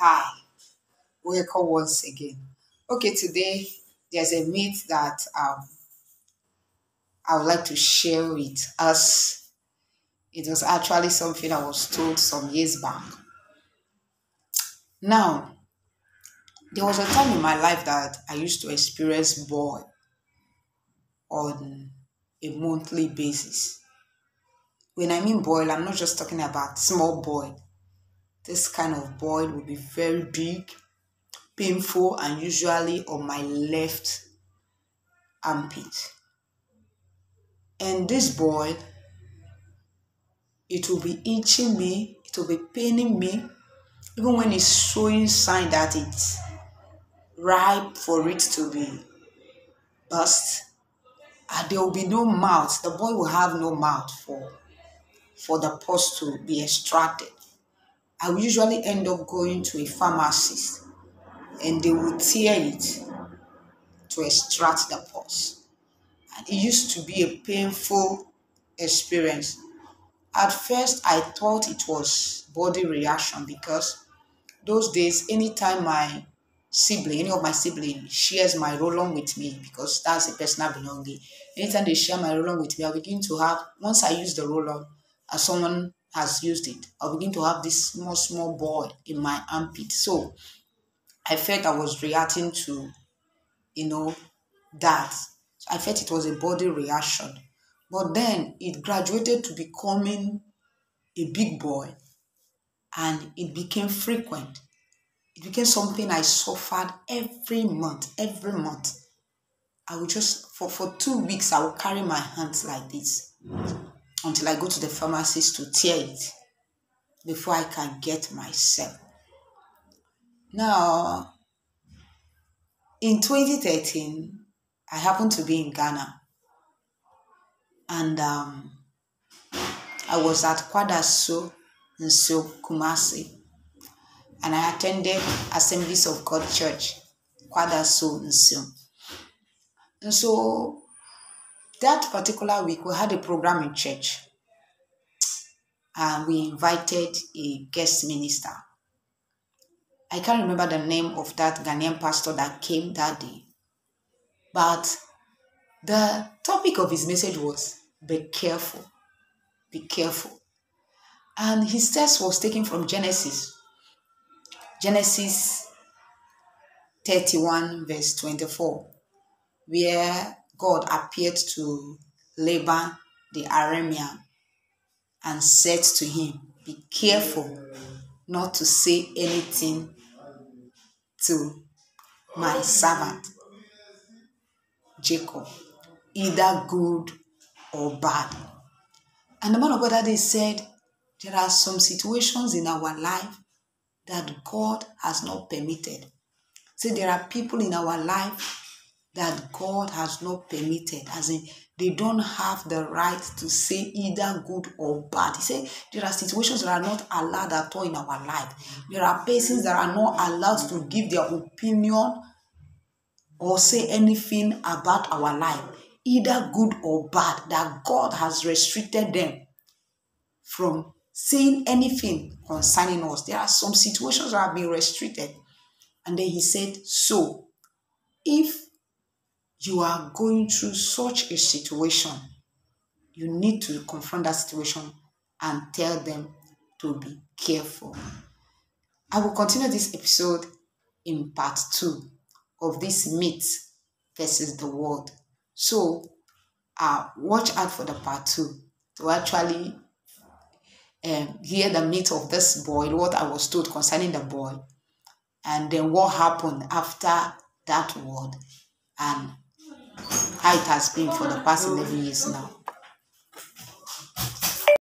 Hi, welcome once again. Okay, today there's a myth that I would like to share with us. It was actually something I was told some years back. Now, there was a time in my life that I used to experience boil on a monthly basis. When I mean boil, I'm not just talking about small boil. This kind of boil will be very big, painful, and usually on my left armpit. And this boil, it will be itching me, it will be paining me, even when it's showing sign that it's ripe for it to be burst. And there will be no mouth. The boy will have no mouth for the pus to be extracted. I will usually end up going to a pharmacist and they will tear it to extract the pus. And it used to be a painful experience. At first, I thought it was body reaction because those days, anytime any of my siblings shares my roll-on with me, because that's a personal belonging, anytime they share my roll-on with me, I begin to have, once I use the roll-on, as someone has used it, I'll begin to have this small boil in my armpit. So I felt I was reacting to, that. So I felt it was a body reaction. But then it graduated to becoming a big boy and it became frequent. It became something I suffered every month. Every month. I would just, for 2 weeks, I would carry my hands like this until I go to the pharmacist to tear it before I can get myself. Now, in 2013, I happened to be in Ghana and I was at Kwadaso in Kumasi and I attended Assemblies of God Church, Kwadaso in Sion. And so that particular week, we had a program in church and we invited a guest minister. I can't remember the name of that Ghanaian pastor that came that day, but the topic of his message was, be careful, be careful. And his text was taken from Genesis 31 verse 24, where God appeared to Laban the Aramean and said to him, be careful not to say anything to my servant Jacob, either good or bad. And the man of God that day said, there are some situations in our life that God has not permitted. See, there are people in our life that God has not permitted, as in they don't have the right to say either good or bad. He said there are situations that are not allowed at all in our life. There are persons that are not allowed to give their opinion or say anything about our life, either good or bad, that God has restricted them from saying anything concerning us. There are some situations that have been restricted. And then he said, so if you are going through such a situation, you need to confront that situation and tell them to be careful. I will continue this episode in part 2 of this myth versus the word. So watch out for the part 2 to actually hear the myth of this boy, what I was told concerning the boy, and then what happened after that word and how it has been for the past 11 years now.